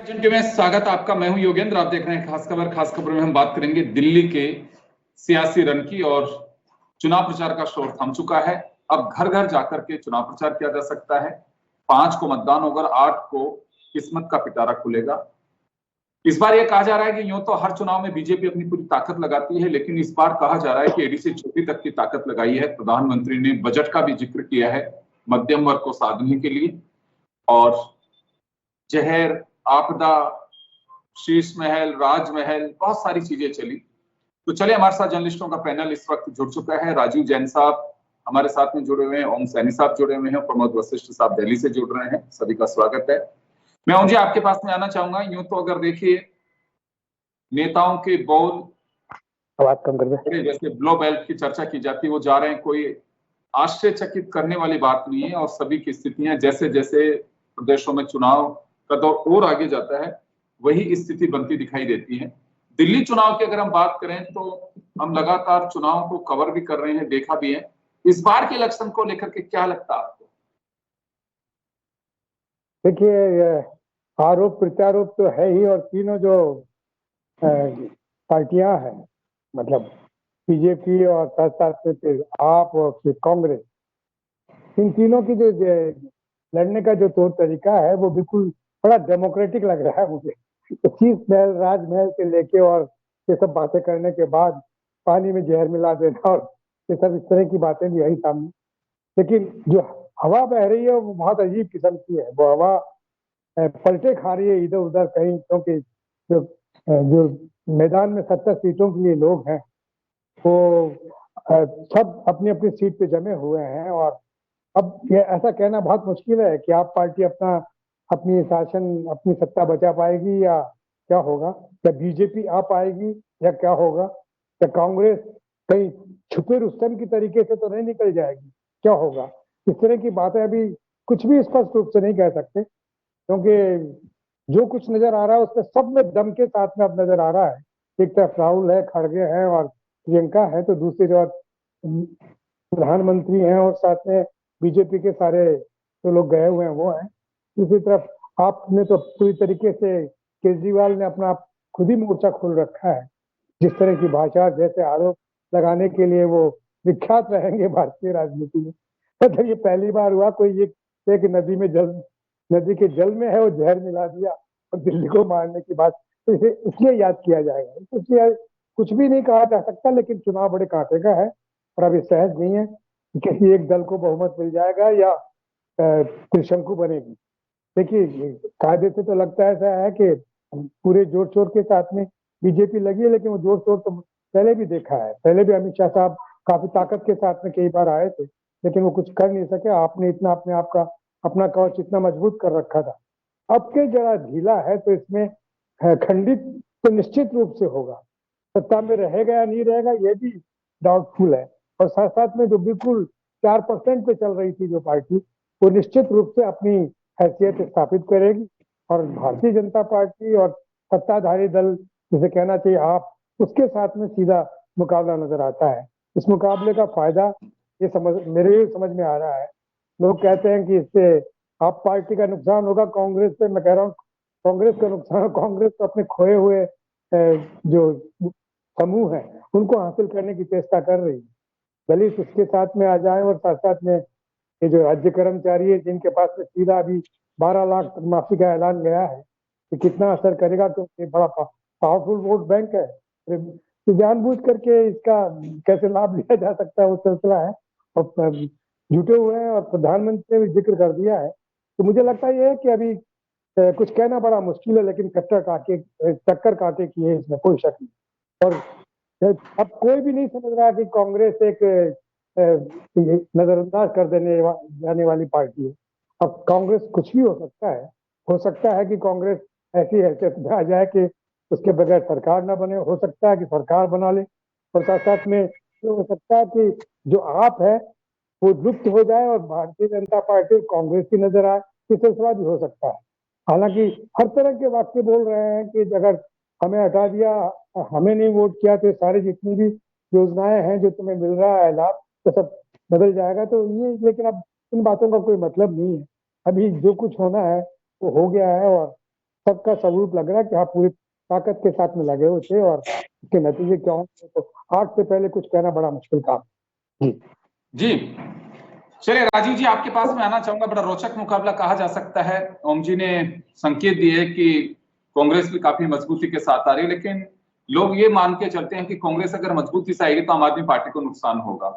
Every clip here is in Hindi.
एजेंडे में स्वागत आपका। मैं हूं योगेंद्र, आप देख रहे हैं खास खबर। खास खबर में हम बात करेंगे दिल्ली के सियासी रण की। और चुनाव प्रचार का शोर थम चुका है। अब घर घर जाकर के चुनाव प्रचार किया जा सकता है। 5 को मतदान होगा, 8 को किस्मत का पिटारा खुलेगा। इस बार यह कहा जा रहा है कि यूं तो हर चुनाव में बीजेपी अपनी पूरी ताकत लगाती है, लेकिन इस बार कहा जा रहा है कि एडी से छोटी तक की ताकत लगाई है। प्रधानमंत्री ने बजट का भी जिक्र किया है मध्यम वर्ग को साधने के लिए। और जहर, आपदा, शीश महल, राजमहल, बहुत सारी चीजें चली। तो चलिए, हमारे साथ जर्नलिस्टों का पैनल इस वक्त जुड़ चुका है। राजीव जैन साहब हमारे साथ में जुड़े हुए हैं, ओम सैनी साहब जुड़े हुए हैं, प्रमोद वशिष्ठ साहब दिल्ली से जुड़ रहे हैं। सभी का स्वागत है। मैं ओम जी आपके पास में आना चाहूंगा। यूं तो अगर देखिए, नेताओं के बोल बात कम कर दे, जैसे ब्लो बेल्ट की चर्चा की जाती है, वो जा रहे हैं। कोई आश्चर्यचकित करने वाली बात नहीं है। और सभी की स्थितियां जैसे जैसे प्रदेशों में चुनाव का दौर और आगे जाता है, वही स्थिति बनती दिखाई देती है। दिल्ली चुनाव की अगर हम बात करें तो हम लगातार चुनाव को कवर भी कर रहे हैं, देखा भी है। इस बार के इलेक्शन को लेकर के क्या लगता है आपको? देखिए आरोप प्रत्यारोप तो है ही, और तीनों जो पार्टियां हैं, मतलब बीजेपी और साथ साथ में फिर आप और फिर कांग्रेस, इन तीनों की जो लड़ने का जो तौर तरीका है वो बिल्कुल बड़ा डेमोक्रेटिक लग रहा है मुझे। तो शीश महल, राजमहल से लेके और ये सब बातें करने के बाद पानी में जहर मिला देना और ये सब इस तरह की बातें भी आई सामने। लेकिन जो हवा बह रही है वो बहुत अजीब किस्म की है। वो हवा पलटे खा रही है इधर उधर कहीं, क्योंकि जो मैदान में 70 सीटों के लिए लोग हैं वो सब अपनी अपनी सीट पे जमे हुए हैं। और अब ये ऐसा कहना बहुत मुश्किल है कि आप पार्टी अपनी शासन, अपनी सत्ता बचा पाएगी या क्या होगा, या बीजेपी आ पाएगी या क्या होगा, या कांग्रेस कहीं छुपे रुस्तम की तरीके से तो नहीं निकल जाएगी, क्या होगा। इस तरह की बातें अभी कुछ भी स्पष्ट रूप से नहीं कह सकते, क्योंकि जो कुछ नजर आ रहा है उसमें सब में दम के साथ में अब नजर आ रहा है। एक तरफ राहुल है, खड़गे हैं और प्रियंका है, तो दूसरी तरफ प्रधानमंत्री हैं और साथ में बीजेपी के सारे जो लोग गए हुए हैं वो हैं। दूसरी तरफ आपने तो पूरी तरीके से केजरीवाल ने अपना खुद ही मोर्चा खोल रखा है। जिस तरह की भाषा, जैसे आरोप लगाने के लिए वो विख्यात रहेंगे भारतीय राजनीति में। मतलब ये पहली बार हुआ कोई एक नदी के जल में है वो जहर मिला दिया और दिल्ली को मारने की बात, तो इसे इसलिए याद किया जाएगा। इसलिए कुछ भी नहीं कहा जा सकता, लेकिन चुनाव बड़े कांटे का है और अभी सहज नहीं है कि किसी एक दल को बहुमत मिल जाएगा या त्रिशंकु बनेगी। देखिए, कायदे से तो लगता है ऐसा है कि पूरे जोर शोर के साथ में बीजेपी लगी है, लेकिन वो जोर शोर तो पहले भी देखा है। पहले भी अमित शाह साहब काफी ताकत के साथ में कई बार आए थे, लेकिन वो कुछ कर नहीं सके। आपने इतना अपने आप का अपना कवच इतना मजबूत कर रखा था। अब के जरा ढीला है, तो इसमें खंडित तो निश्चित रूप से होगा। सत्ता में रहेगा या नहीं रहेगा ये भी डाउटफुल है। और साथ साथ में जो बिल्कुल 4% पे चल रही थी जो पार्टी, वो निश्चित रूप से अपनी हैसियत स्थापित करेगी। और भारतीय जनता पार्टी और सत्ताधारी दल, जिसे कहना चाहिए आप, उसके साथ में सीधा मुकाबला नजर आता है। इस मुकाबले का फायदा मेरे समझ में आ रहा है। लोग कहते हैं कि इससे आप पार्टी का नुकसान होगा कांग्रेस पे। मैं कह रहा हूँ कांग्रेस का नुकसान, कांग्रेस तो अपने खोए हुए जो समूह है उनको हासिल करने की चेष्टा कर रही है। दलित उसके साथ में आ जाए, और साथ साथ में ये जो राज्य कर्मचारी है जिनके पास में सीधा अभी 12 लाख माफी का ऐलान गया है, कि कितना असर करेगा, क्योंकि बड़ा पावरफुल वोट बैंक है। तो जानबूझ करके इसका कैसे लाभ लिया जा सकता है वो सिलसिला है, और जुटे हुए हैं। और प्रधानमंत्री ने भी जिक्र कर दिया है। तो मुझे लगता है कि अभी कुछ कहना बड़ा मुश्किल है, लेकिन टक्कर काटे की है, इसमें कोई शक नहीं। और अब कोई भी नहीं समझ रहा कि कांग्रेस एक नजरअंदाज कर जाने वाली पार्टी है। अब कांग्रेस कुछ भी हो सकता है कि कांग्रेस ऐसी हैसियत में आ जाए कि उसके बगैर सरकार ना बने, हो सकता है कि सरकार बना ले, और साथ साथ में हो सकता है कि जो आप है वो लुप्त हो जाए और भारतीय जनता पार्टी और कांग्रेस की नजर आए। ये सिलसिला भी हो सकता है। हालांकि हर तरह के वाक्य बोल रहे हैं कि अगर हमें हटा दिया, हमें नहीं वोट किया, तो सारी जितनी भी योजनाएं हैं जो तुम्हें मिल रहा है लाभ, तो सब बदल जाएगा। तो ये, लेकिन अब इन बातों का कोई मतलब नहीं है। अभी जो कुछ होना है वो हो गया है, और सबका सबूत लग रहा है कि हाँ पूरी ताकत के साथ में लगे हुए थे, और इसके नतीजे क्या होंगे तो आज से पहले कुछ कहना बड़ा मुश्किल काम। जी जी, चलिए राजीव जी आपके पास में आना चाहूंगा। बड़ा रोचक मुकाबला कहा जा सकता है। ओम जी ने संकेत दिए कि कांग्रेस भी काफी मजबूती के साथ आ रही है, लेकिन लोग ये मान के चलते हैं कि कांग्रेस अगर मजबूती से आएगी तो आम आदमी पार्टी को नुकसान होगा,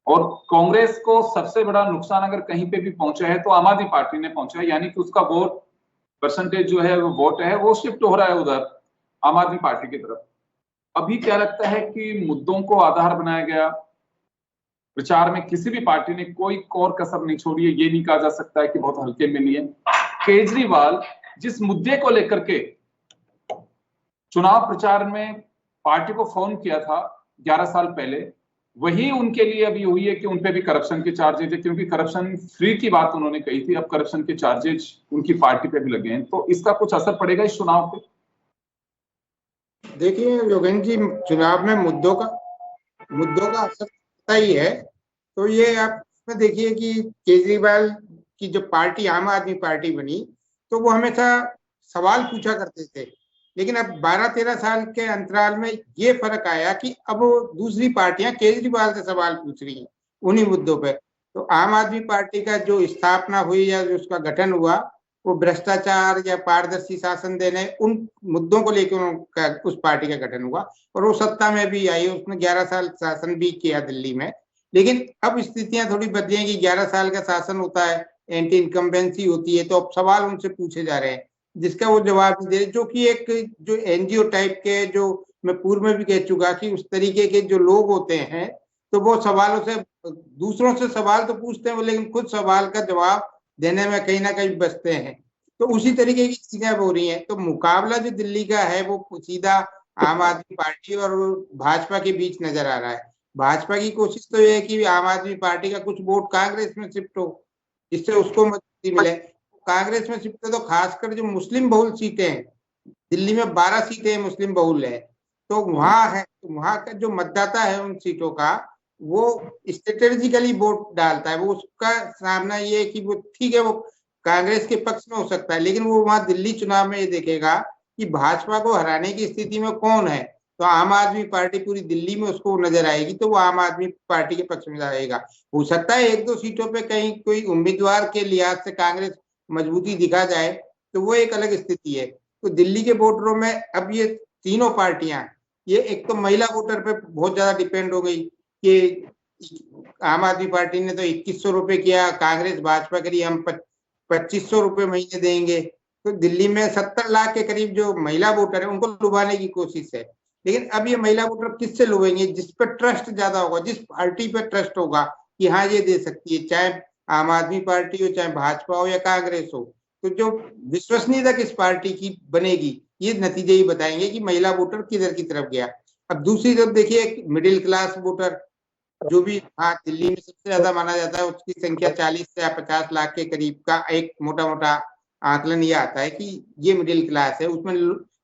और कांग्रेस को सबसे बड़ा नुकसान अगर कहीं पे भी पहुंचा है तो आम आदमी पार्टी ने पहुंचा है, यानी कि उसका वोट परसेंटेज जो है, वो वोट है, वो शिफ्ट हो रहा है उधर आम आदमी पार्टी की तरफ। अभी क्या लगता है कि मुद्दों को आधार बनाया गया, प्रचार में किसी भी पार्टी ने कोई कोर कसर नहीं छोड़ी है, ये नहीं कहा जा सकता है कि बहुत हल्के में लिए। केजरीवाल जिस मुद्दे को लेकर के चुनाव प्रचार में पार्टी को फोन किया था 11 साल पहले, वही उनके लिए अभी हुई है कि उनपे भी करप्शन के चार्जेज है, क्योंकि करप्शन फ्री की बात उन्होंने कही थी, अब करप्शन के चार्जेज उनकी पार्टी पे भी लगे हैं। तो इसका कुछ असर पड़ेगा इस चुनाव पे? देखिए योगेंद्र जी, चुनाव में मुद्दों का असर पड़ता ही है। तो ये आप इसमें देखिए कि केजरीवाल की जो पार्टी आम आदमी पार्टी बनी, तो वो हमेशा सवाल पूछा करते थे, लेकिन अब 12-13 साल के अंतराल में ये फर्क आया कि अब दूसरी पार्टियां केजरीवाल से सवाल पूछ रही हैं उन्हीं मुद्दों पे। तो आम आदमी पार्टी का जो स्थापना हुई या जो उसका गठन हुआ, वो भ्रष्टाचार या पारदर्शी शासन देने उन मुद्दों को लेकर उस पार्टी का गठन हुआ, और वो सत्ता में भी आई। उसने 11 साल शासन भी किया दिल्ली में। लेकिन अब स्थितियां थोड़ी बदली हैं कि 11 साल का शासन होता है, एंटी इनकम्बेंसी होती है, तो अब सवाल उनसे पूछे जा रहे हैं जिसका वो जवाब नहीं दे रहे, जो कि एक जो एनजीओ टाइप के, जो मैं पूर्व में भी कह चुका कि उस तरीके के जो लोग होते हैं, तो वो सवालों से, दूसरों से सवाल तो पूछते हैं लेकिन खुद सवाल का जवाब देने में कहीं ना कहीं बचते हैं। तो उसी तरीके की चीजें हो रही हैं। तो मुकाबला जो दिल्ली का है वो सीधा आम आदमी पार्टी और भाजपा के बीच नजर आ रहा है। भाजपा की कोशिश तो ये है कि आम आदमी पार्टी का कुछ वोट कांग्रेस में शिफ्ट हो, जिससे उसको मजबूती मिले। कांग्रेस में शिफ्ट हो तो खासकर जो मुस्लिम बहुल सीटें हैं, दिल्ली में 12 सीटें मुस्लिम बहुल है, तो वहां का जो मतदाता है उन सीटों का, वो स्ट्रेटेजिकली वोट डालता है। वो उसका सामना ये है कि वो ठीक है, वो कांग्रेस के पक्ष में हो सकता है, लेकिन वो वहां दिल्ली चुनाव में ये देखेगा कि भाजपा को हराने की स्थिति में कौन है। तो आम आदमी पार्टी पूरी दिल्ली में उसको नजर आएगी, तो वो आम आदमी पार्टी के पक्ष में जाएगा। हो सकता है 1-2 सीटों पे कहीं कोई उम्मीदवार के लिहाज से कांग्रेस मजबूती दिखा जाए, तो वो एक अलग स्थिति है। तो दिल्ली के वोटरों में अब ये तीनों पार्टियां, ये एक तो महिला वोटर पे बहुत ज्यादा डिपेंड हो गई कि आम आदमी पार्टी ने तो 2100 रुपए किया, कांग्रेस भाजपा के लिए हम 2500 रुपए महीने देंगे। तो दिल्ली में 70 लाख के करीब जो महिला वोटर है उनको लुभाने की कोशिश है। लेकिन अब ये महिला वोटर किससे लुभाएंगे? जिस पर ट्रस्ट ज्यादा होगा, जिस पार्टी पर ट्रस्ट होगा कि हाँ ये दे सकती है, चाहे आम आदमी पार्टी हो, चाहे भाजपा हो या कांग्रेस हो। तो जो विश्वसनीयता किस पार्टी की बनेगी, ये नतीजे ही बताएंगे कि महिला वोटर किधर की तरफ गया। अब दूसरी तरफ देखिए, मिडिल क्लास वोटर जो भी हाँ दिल्ली में सबसे ज्यादा माना जाता है, उसकी संख्या 40 से 50 लाख के करीब का एक मोटा मोटा आकलन ये आता है कि ये मिडिल क्लास है। उसमें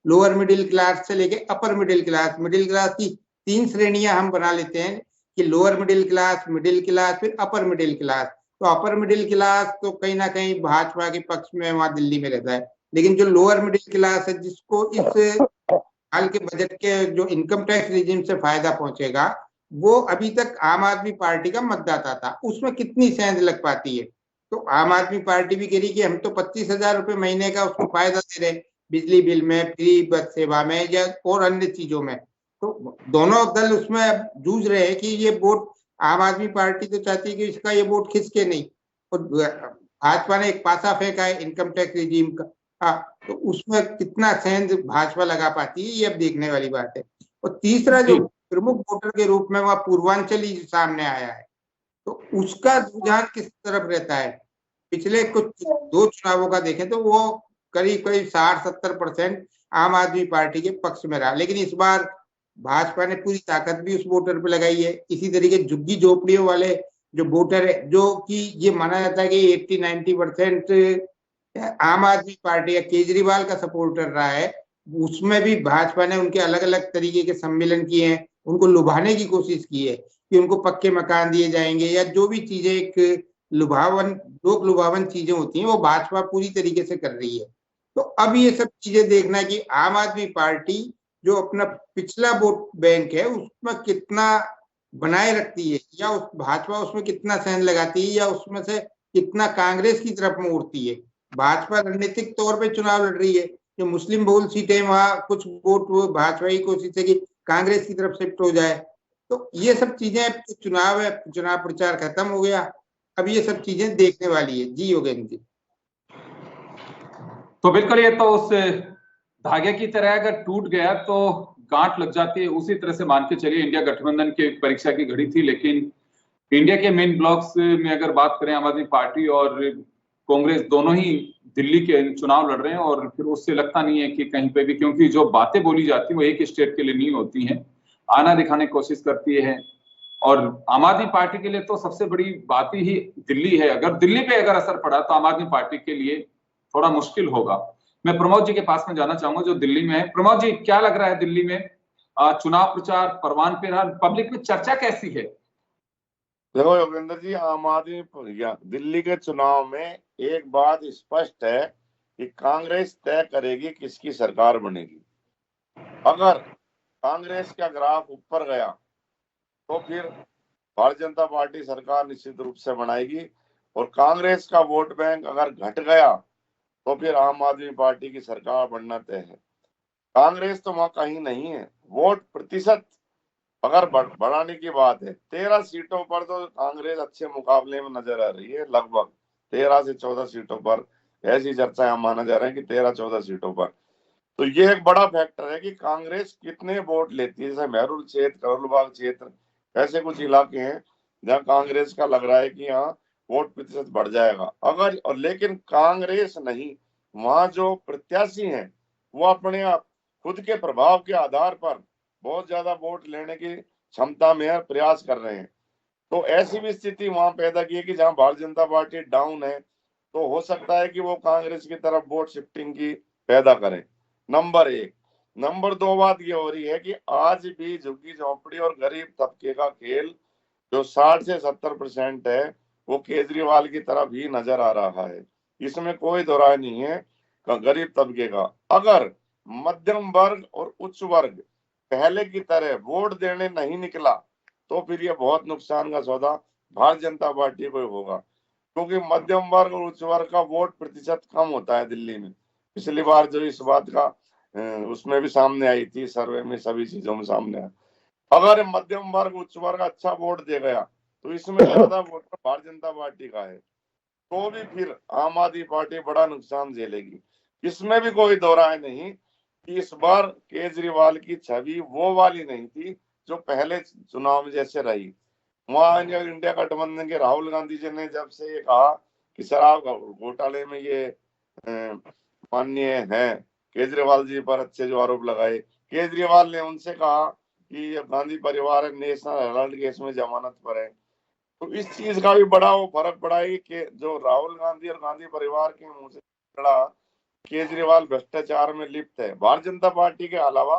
लोअर मिडिल क्लास से लेके अपर मिडिल क्लास की 3 श्रेणियां हम बना लेते हैं कि लोअर मिडिल क्लास, फिर अपर मिडिल क्लास। तो अपर मिडिल क्लास तो कहीं ना कहीं भाजपा के पक्ष में वहां दिल्ली में रहता है, लेकिन जो लोअर मिडिल क्लास है, जिसको इस हाल के बजट के जो इनकम टैक्स रिजीम से फायदा पहुंचेगा, वो अभी तक आम आदमी पार्टी का मतदाता था, उसमें कितनी सेंध लग पाती है। तो आम आदमी पार्टी भी कह रही कि हम तो 25,000 रुपए महीने का उसको फायदा दे रहे हैं, बिजली बिल में, फ्री बस सेवा में या और अन्य चीजों में। तो दोनों दल उसमें जूझ रहे हैं कि ये वोट, आम आदमी पार्टी तो चाहती है कि इसका ये वोट खिसके नहीं, और भाजपा ने एक पासा फेंका है इनकम टैक्स रिजीम का। तो उसमें कितना सेंध भाजपा लगा पाती है, ये अब देखने वाली बात है। और तीसरा जो प्रमुख वोटर के रूप में वह पूर्वांचली सामने आया है, तो उसका रुझान किस तरफ रहता है? पिछले कुछ 2 चुनावों का देखें तो वो करीब 60-70% आम आदमी पार्टी के पक्ष में रहा। लेकिन इस बार भाजपा ने पूरी ताकत भी उस वोटर पे लगाई है। इसी तरीके झुग्गी झोपड़ियों वाले जो वोटर है, जो कि ये माना जाता है कि 80-90% आम आदमी पार्टी या केजरीवाल का सपोर्टर रहा है, उसमें भी भाजपा ने उनके अलग अलग तरीके के सम्मेलन किए हैं, उनको लुभाने की कोशिश की है कि उनको पक्के मकान दिए जाएंगे या जो भी चीजें एक लोक लुभावन चीजें होती हैं, वो भाजपा पूरी तरीके से कर रही है। तो अब ये सब चीजें देखना है कि आम आदमी पार्टी जो अपना पिछला वोट बैंक है उसमें कितना बनाए रखती है, या उस भाजपा उसमें कितना सहन लगाती है, या उसमें से कितना कांग्रेस की तरफ मोड़ती है। भाजपा रणनीतिक तौर पे चुनाव लड़ रही है, जो मुस्लिम बहुल सीटें वहां कुछ वोट वो भाजपा की कोशिश है कि कांग्रेस की तरफ शिफ्ट हो जाए। तो ये सब चीजें, चुनाव है, चुनाव प्रचार खत्म हो गया, अब ये सब चीजें देखने वाली है। जी योगेंद्र जी। तो बिल्कुल ये तो उस धागे की तरह अगर टूट गया तो गांठ लग जाती है, उसी तरह से मान के चलिए इंडिया गठबंधन की परीक्षा की घड़ी थी। लेकिन इंडिया के मेन ब्लॉक्स में अगर बात करें, आम आदमी पार्टी और कांग्रेस दोनों ही दिल्ली के चुनाव लड़ रहे हैं, और फिर उससे लगता नहीं है कि कहीं पे भी, क्योंकि जो बातें बोली जाती है वो एक स्टेट के लिए नहीं होती हैं, आना दिखाने की कोशिश करती है। और आम आदमी पार्टी के लिए तो सबसे बड़ी बात ही दिल्ली है। अगर दिल्ली पे अगर असर पड़ा तो आम आदमी पार्टी के लिए थोड़ा मुश्किल होगा। मैं प्रमोद जी के पास में जाना चाहूंगा जो दिल्ली में है। प्रमोद जी, क्या लग रहा है दिल्ली में चुनाव प्रचार परवान पे रहा, पब्लिक में चर्चा कैसी है? देखो योगेंद्र जी, आम आदमी दिल्ली के चुनाव में एक बात स्पष्ट है कि कांग्रेस तय करेगी किसकी सरकार बनेगी। अगर कांग्रेस का ग्राफ ऊपर गया तो फिर भारतीय जनता पार्टी सरकार निश्चित रूप से बनाएगी, और कांग्रेस का वोट बैंक अगर घट गया तो फिर आम आदमी पार्टी की सरकार बनना तय है। कांग्रेस तो वहां कहीं नहीं है। वोट प्रतिशत अगर बढ़ाने की बात है, 13 सीटों पर तो कांग्रेस अच्छे मुकाबले में नजर आ रही है। लगभग 13 से 14 सीटों पर ऐसी चर्चा माना जा रहा है कि 13-14 सीटों पर। तो ये एक बड़ा फैक्टर है कि कांग्रेस कितने वोट लेती है। जैसे मेहरुल क्षेत्र, करोलबाग क्षेत्र, ऐसे कुछ इलाके हैं जहां कांग्रेस का लग रहा है कि यहाँ वोट प्रतिशत बढ़ जाएगा। अगर और लेकिन कांग्रेस नहीं, वहां जो प्रत्याशी हैं वो अपने आप खुद के प्रभाव के आधार पर बहुत ज्यादा वोट लेने की क्षमता में प्रयास कर रहे हैं। तो ऐसी भी स्थिति वहां पैदा की है कि जहां भारतीय जनता पार्टी डाउन है तो हो सकता है कि वो कांग्रेस की तरफ वोट शिफ्टिंग की पैदा करें। नंबर 1। नंबर 2 बात ये हो रही है कि आज भी झुग्गी झोंपड़ी और गरीब तबके का खेल जो 60 से 70% है वो केजरीवाल की तरफ ही नजर आ रहा है। इसमें कोई दो राय नहीं है। गरीब तबके का अगर मध्यम वर्ग और उच्च वर्ग पहले की तरह वोट देने नहीं निकला तो फिर ये बहुत नुकसान का सौदा भारतीय जनता पार्टी को होगा, क्योंकि मध्यम वर्ग और उच्च वर्ग का वोट प्रतिशत कम होता है दिल्ली में। पिछली बार जो इस बात का उसमें भी सामने आई थी, सर्वे में सभी चीजों में सामने आया। अगर मध्यम वर्ग उच्च वर्ग अच्छा वोट दे गया तो इसमें ज्यादा वोट भारतीय जनता पार्टी का है, तो भी फिर आम आदमी पार्टी बड़ा नुकसान झेलेगी। इसमें भी कोई दो राय नहीं कि इस बार केजरीवाल की छवि वो वाली नहीं थी जो पहले चुनाव में जैसे रही। वहां इंडिया गठबंधन के राहुल गांधी जी ने जब से ये कहा कि शराब घोटाले में ये माननीय है, केजरीवाल जी पर अच्छे जो आरोप लगाए, केजरीवाल ने उनसे कहा कि गांधी परिवार नेशनल हेराल्ड केस में जमानत पर है। तो इस चीज का भी बड़ा वो फर्क पड़ा है कि जो राहुल गांधी और गांधी परिवार के मुंह से निकला केजरीवाल भ्रष्टाचार में लिप्त है। भारतीय जनता पार्टी के अलावा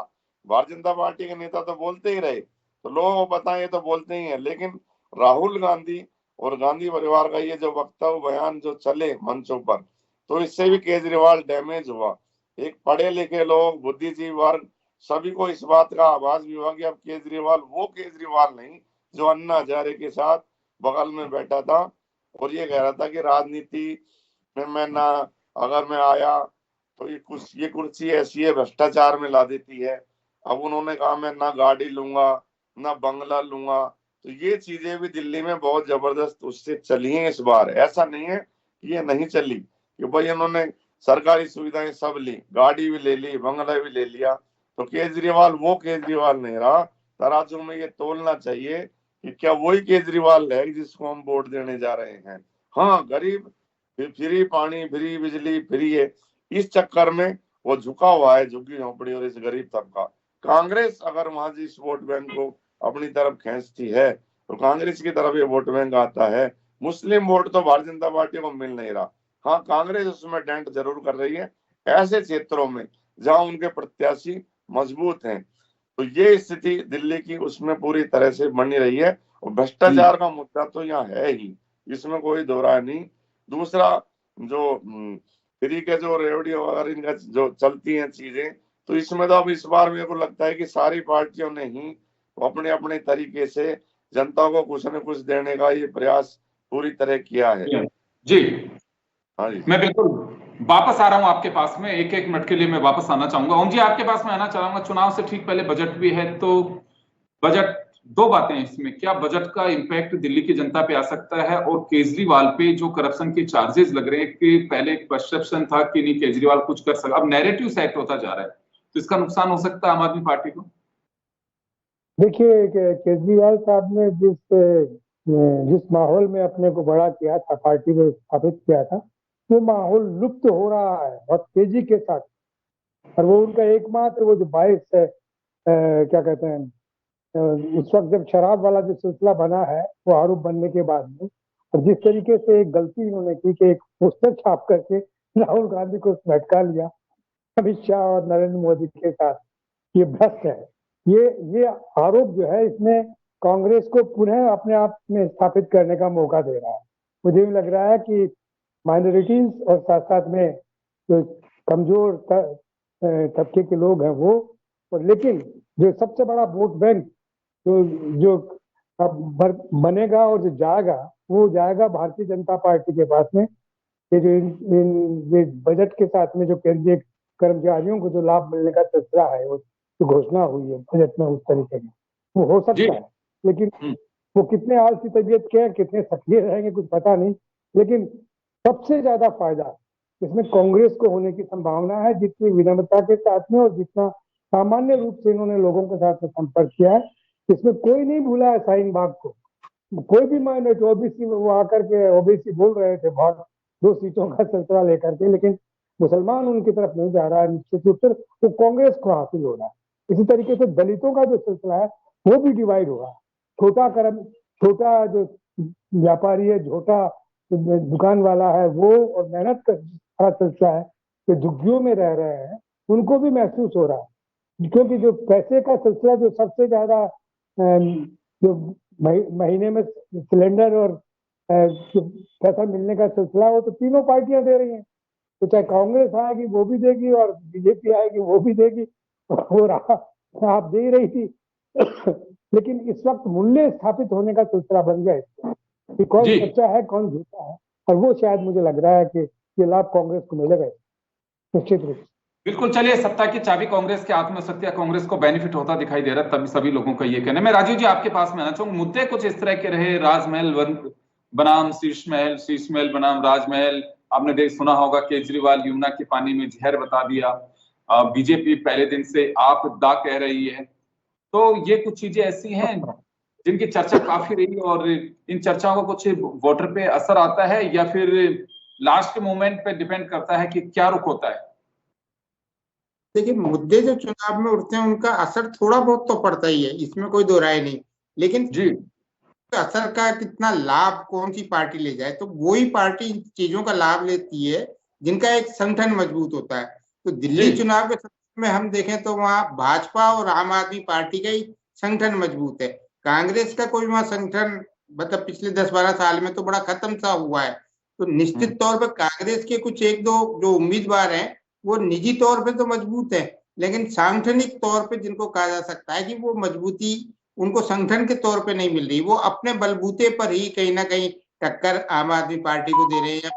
भारतीय जनता पार्टी के नेता तो बोलते ही रहे, तो लोगों को पता है, ये तो बोलते ही है, लेकिन राहुल गांधी और गांधी परिवार का ये जो वक्तव्य बयान जो चले मंचों पर, तो इससे भी केजरीवाल डैमेज हुआ। एक पढ़े लिखे लोग, बुद्धिजीवी वर्ग, सभी को इस बात का आभास भी हुआ कि अब केजरीवाल वो केजरीवाल नहीं जो अन्ना हजारे के साथ बगल में बैठा था और ये कह रहा था कि राजनीति में मैं ना, अगर मैं आया तो ये कुर्सी ऐसी है, भ्रष्टाचार में ला देती है। अब उन्होंने कहा मैं ना गाड़ी लूंगा ना बंगला लूंगा। तो ये चीजें भी दिल्ली में बहुत जबरदस्त उससे चली हैं इस बार। ऐसा नहीं है कि ये नहीं चली, कि भाई उन्होंने सरकारी सुविधाएं सब ली, गाड़ी भी ले ली, बंगला भी ले लिया। तो केजरीवाल वो केजरीवाल नहीं रहा। तराजू में ये तोलना चाहिए कि क्या वही केजरीवाल है जिसको हम वोट देने जा रहे हैं। हाँ, गरीब फ्री पानी, फ्री बिजली, फ्री है, इस चक्कर में वो झुका हुआ है झुग्गी झोंपड़ी और इस गरीब तबका। कांग्रेस अगर वहां से इस वोट बैंक को अपनी तरफ खींचती है तो कांग्रेस की तरफ ये वोट बैंक आता है। मुस्लिम वोट तो भारतीय जनता पार्टी को मिल नहीं रहा। हाँ, कांग्रेस उसमें डेंट जरूर कर रही है ऐसे क्षेत्रों में जहां उनके प्रत्याशी मजबूत हैं। तो ये स्थिति दिल्ली की उसमें पूरी तरह से बनी रही है, और भ्रष्टाचार का मुद्दा तो यहाँ है ही, इसमें कोई दो राय नहीं। दूसरा जो फ्री के जो रेवड़ियो वगैरह इनका जो चलती हैं चीजें, तो इसमें तो अब इस बार मेरे को लगता है कि सारी पार्टियों ने ही अपने अपने तरीके से जनता को कुछ न कुछ देने का ये प्रयास पूरी तरह किया है। जी हाँ जी, मैं बिल्कुल वापस आ रहा हूं आपके पास में, एक एक मिनट के लिए मैं वापस आना चाहूंगा। ओम जी आपके पास में आना चाहूंगा, चुनाव से ठीक पहले बजट भी है, तो बजट, दो बातें हैं इसमें, क्या बजट का इम्पैक्ट दिल्ली की जनता पे आ सकता है, और केजरीवाल पे जो करप्शन के चार्जेस लग रहे हैं, कि पहले एक परसेप्शन था कि नहीं केजरीवाल कुछ कर सकता, अब नैरेटिव सेट होता जा रहा है, तो इसका नुकसान हो सकता है आम आदमी पार्टी को। देखिए केजरीवाल साहब ने जिस माहौल में अपने को बड़ा किया था, पार्टी को स्थापित किया था, वो माहौल लुप्त हो रहा है बहुत तेजी के साथ। और वो उनका एकमात्र वो जो 22 क्या कहते हैं, उस वक्त जब शराब वाला जो सिलसिला बना है वो आरोप बनने के बाद में, और जिस तरीके से एक गलती इन्होंने की कि एक पोस्टर छाप करके राहुल गांधी को भटका लिया अमित शाह और नरेंद्र मोदी के साथ, ये भ्रष्ट है। ये आरोप जो है इसमें कांग्रेस को पुनः अपने आप में स्थापित करने का मौका दे रहा है। मुझे भी लग रहा है कि माइनॉरिटीज और साथ साथ में जो कमजोर तबके के लोग हैं वो, और लेकिन जो सबसे बड़ा वोट बैंक जो जो अब बनेगा और जो जाएगा, वो जाएगा भारतीय जनता पार्टी के पास में। ये जो ये बजट के साथ में जो केंद्रीय कर्मचारियों को जो लाभ मिलने का सिलसिला है, वो जो घोषणा हुई है बजट में उस तरीके की, वो हो सकता है। लेकिन वो कितने आलसी तबीयत के हैं, कितने सक्रिय रहेंगे कुछ पता नहीं। लेकिन सबसे ज्यादा फायदा इसमें कांग्रेस को होने की संभावना है, जितनी विनम्रता के साथ में और जितना सामान्य रूप से इन्होंने लोगों के साथ में संपर्क किया है। इसमें कोई नहीं भूला है शाहीन बाग को, कोई भी माइनॉरिटी ओबीसी में वो आकर के ओबीसी बोल रहे थे बहुत 2 सीटों का सिलसिला लेकर के, लेकिन मुसलमान उनकी तरफ नहीं जा रहा है निश्चित रूप से, वो कांग्रेस को हासिल हो रहा है। इसी तरीके से दलितों का जो सिलसिला है वो भी डिवाइड हो रहा है। छोटा जो व्यापारी है, छोटा दुकान वाला है, वो और मेहनत का सिलसिला है, जो झुग्गियों में रह रहे हैं उनको भी महसूस हो रहा है। क्योंकि जो पैसे का सिलसिला जो सबसे ज्यादा जो महीने में सिलेंडर और पैसा मिलने का सिलसिला, वो तो तीनों पार्टियां दे रही हैं। तो चाहे कांग्रेस आएगी वो भी देगी, और बीजेपी आएगी वो भी देगी, वो आप दे रही थी। लेकिन इस वक्त मूल्य स्थापित होने का सिलसिला बन गया इसका, कि कौन सच्चा है कौन झूठा है, और वो शायद मुझे लग रहा है कि ये लाभ कांग्रेस को मिलेगा निश्चित रूप से। बिल्कुल, चलिए सत्ता की चाबी कांग्रेस के हाथ में हो सकती है, कांग्रेस को बेनिफिट होता दिखाई दे रहा है, तभी सभी लोगों का ये कहना है। मैं राजीव जी आपके पास में आना चाहूंगा, मुद्दे कुछ इस तरह के रहे, राजमहल बनाम शीश महल, शीश महल बनाम राजमहल। आपने सुना होगा केजरीवाल यमुना के पानी में जहर बता दिया, बीजेपी पहले दिन से आप दा कह रही है। तो ये कुछ चीजें ऐसी हैं जिनकी चर्चा काफी रही, और इन चर्चाओं का कुछ वोटर पे असर आता है, या फिर लास्ट के मोमेंट पे डिपेंड करता है कि क्या रुख होता है। देखिए, मुद्दे जो चुनाव में उठते हैं उनका असर थोड़ा बहुत तो पड़ता ही है, इसमें कोई दो राय नहीं। लेकिन जी असर का कितना लाभ कौन सी पार्टी ले जाए, तो वही पार्टी इन चीजों का लाभ लेती है जिनका एक संगठन मजबूत होता है। तो दिल्ली चुनाव के में हम देखें तो वहां भाजपा और आम आदमी पार्टी का ही संगठन मजबूत है। कांग्रेस का कोई वहां संगठन मतलब पिछले 10-12 साल में तो बड़ा खत्म सा हुआ है। तो निश्चित तौर पर कांग्रेस के कुछ एक दो जो उम्मीदवार हैं वो निजी तौर पे तो मजबूत है, लेकिन सांगठनिक तौर पे जिनको कहा जा सकता है कि वो मजबूती उनको संगठन के तौर पे नहीं मिल रही, वो अपने बलबूते पर ही कहीं ना कहीं टक्कर आम आदमी पार्टी को दे रहे हैं या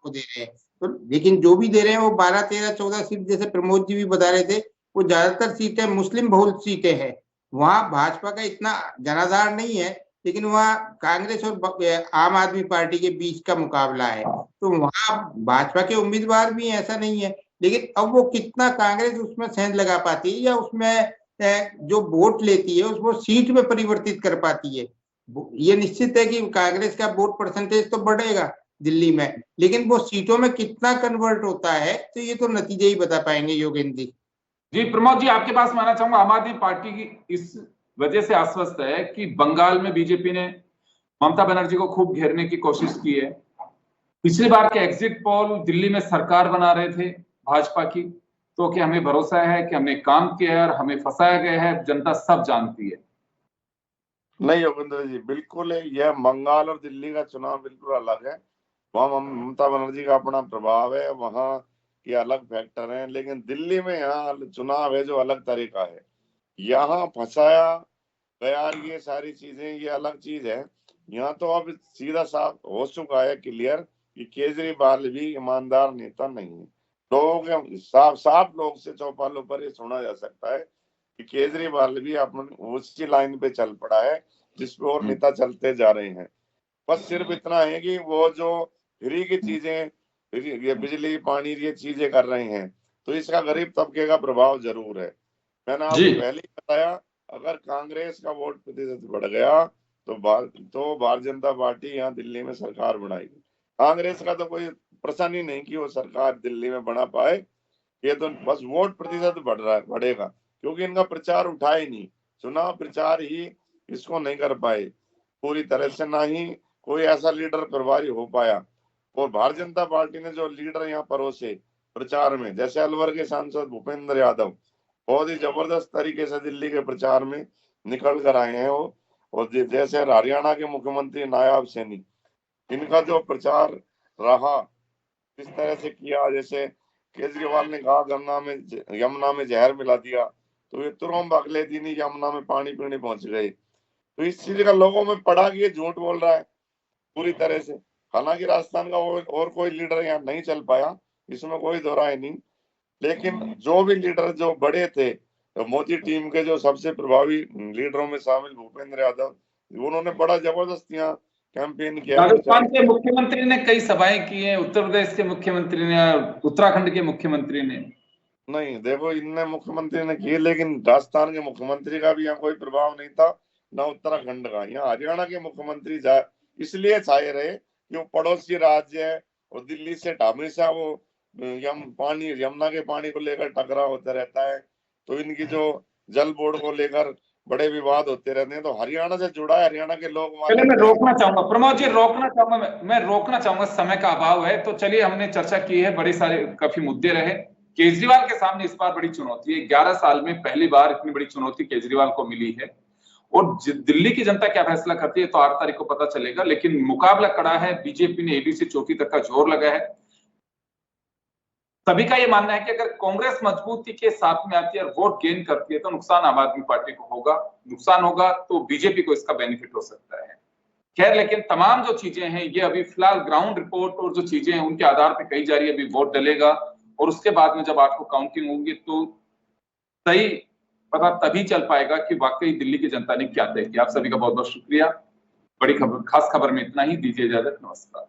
को दे रहे हैं। तो लेकिन जो भी दे रहे हैं वो 12, 13, 14 सीट, जैसे प्रमोद जी भी बता रहे थे, वो ज्यादातर सीटें मुस्लिम बहुल सीटें हैं। वहां भाजपा का इतना जनाधार नहीं है, लेकिन वहां कांग्रेस और आम आदमी पार्टी के बीच का मुकाबला है। तो वहां भाजपा के उम्मीदवार भी ऐसा नहीं है, लेकिन अब वो कितना कांग्रेस उसमें सेंध लगा पाती है या उसमें जो वोट लेती है उसको सीट में परिवर्तित कर पाती है। ये निश्चित है कि कांग्रेस का वोट परसेंटेज तो बढ़ेगा दिल्ली में, लेकिन वो सीटों में कितना कन्वर्ट होता है तो ये तो नतीजे ही बता पाएंगे योगेंद्र जी। जी प्रमोद जी आपके पास में आना चाहूंगा, आम आदमी पार्टी की इस वजह से आश्वस्त है कि बंगाल में बीजेपी ने ममता बनर्जी को खूब घेरने की कोशिश की है। पिछली बार के एग्जिट पोल दिल्ली में सरकार बना रहे थे भाजपा की, तो क्या हमें भरोसा है कि हमने काम किया है और हमें फंसाया गया है, जनता सब जानती है। नहीं योगेंद्र जी, बिल्कुल यह बंगाल और दिल्ली का चुनाव बिल्कुल अलग है। वहाँ ममता बनर्जी का अपना प्रभाव है, वहाँ के अलग फैक्टर हैं, लेकिन दिल्ली में यहाँ चुनाव है जो अलग तरीका है। यहाँ फंसाया गया ये सारी चीजें, ये अलग चीज है। यहाँ तो अब सीधा साफ हो चुका है क्लियर कि केजरीवाल भी ईमानदार नेता नहीं है। लोगों के साफ साफ लोग से चौपालों पर ये सुना जा सकता है कि केजरीवाल भी अपनी उसी लाइन पे चल पड़ा है जिस पे और नेता चलते जा रहे हैं। बस सिर्फ इतना है कि वो जो फ्री की चीजें, ये बिजली पानी ये चीजें कर रहे हैं, तो इसका गरीब तबके का प्रभाव जरूर है। मैंने आपको पहले ही बताया, अगर कांग्रेस का वोट प्रतिशत बढ़ गया तो भारतीय जनता पार्टी यहाँ दिल्ली में सरकार बनाएगी। कांग्रेस का तो कोई प्रश्न ही नहीं कि वो सरकार दिल्ली में बना पाए। ये तो बस वोट प्रतिशत बढ़ रहा है, बढ़ेगा, क्योंकि इनका प्रचार उठा ही नहीं, चुनाव प्रचार ही इसको नहीं कर पाए पूरी तरह से, ना ही कोई ऐसा लीडर प्रभारी हो पाया। और भारतीय जनता पार्टी ने जो लीडर यहाँ परोसे प्रचार में, जैसे अलवर के सांसद भूपेंद्र यादव बहुत ही जबरदस्त तरीके से दिल्ली के प्रचार में निकल कर आए हैं वो, और जैसे हरियाणा के मुख्यमंत्री नायाब सैनी, इनका जो प्रचार रहा इस तरह से किया, जैसे केजरीवाल ने कहा यमुना में जहर मिला दिया, तो ये तुरंत अगले दिन ही यमुना में पानी पीने पहुंच गए। तो इस चीज का लोगों में पड़ा कि ये झूठ बोल रहा है पूरी तरह से। हालांकि राजस्थान का और कोई लीडर यहाँ नहीं चल पाया, इसमें कोई दो राय नहीं, लेकिन जो भी लीडर जो बड़े थे, तो मोदी टीम के जो सबसे प्रभावी लीडरों में शामिल भूपेंद्र यादव, उन्होंने बड़ा जबरदस्त यहाँ कैंपेन किया। राजस्थान के मुख्यमंत्री ने कई सभाएं की हैं, उत्तर प्रदेश के मुख्यमंत्री ने, उत्तराखंड के मुख्यमंत्री ने। नहीं देखो, इनने मुख्यमंत्री ने किए, लेकिन राजस्थान के मुख्यमंत्री का भी यहाँ कोई प्रभाव नहीं था, ना उत्तराखंड का। यहाँ हरियाणा के मुख्यमंत्री इसलिए छाए रहे कि वो पड़ोसी राज्य है, और दिल्ली से हमेशा वो यमुना के पानी को लेकर टकराव होता रहता है, तो इनकी जो जल बोर्ड को लेकर बड़े विवाद होते रहते हैं, तो हरियाणा से जुड़ा है, हरियाणा के लोग। चलिए मैं रोकना चाहूंगा प्रमोद जी, मैं रोकना चाहूंगा, समय का अभाव है। तो चलिए, हमने चर्चा की है, बड़े सारे काफी मुद्दे रहे। केजरीवाल के सामने इस बार बड़ी चुनौती है, 11 साल में पहली बार इतनी बड़ी चुनौती केजरीवाल को मिली है, और दिल्ली की जनता क्या फैसला करती है तो 8 तारीख को पता चलेगा। लेकिन मुकाबला कड़ा है, बीजेपी ने एडी से चौकी तक का जोर लगा है। सभी का ये मानना है कि अगर कांग्रेस मजबूती के साथ में आती है और वोट गेन करती है तो नुकसान आम आदमी पार्टी को होगा, नुकसान होगा तो बीजेपी को इसका बेनिफिट हो सकता है। खैर, लेकिन तमाम जो चीजें हैं ये अभी फिलहाल ग्राउंड रिपोर्ट और जो चीजें हैं उनके आधार पर कही जा रही है। अभी वोट डलेगा और उसके बाद में जब 8 को काउंटिंग होगी तो सही पता तभी चल पाएगा कि वाकई दिल्ली की जनता ने क्या तय किया। आप सभी का बहुत बहुत शुक्रिया। बड़ी खबर, खास खबर में इतना ही। दीजिए इजाजत, नमस्कार।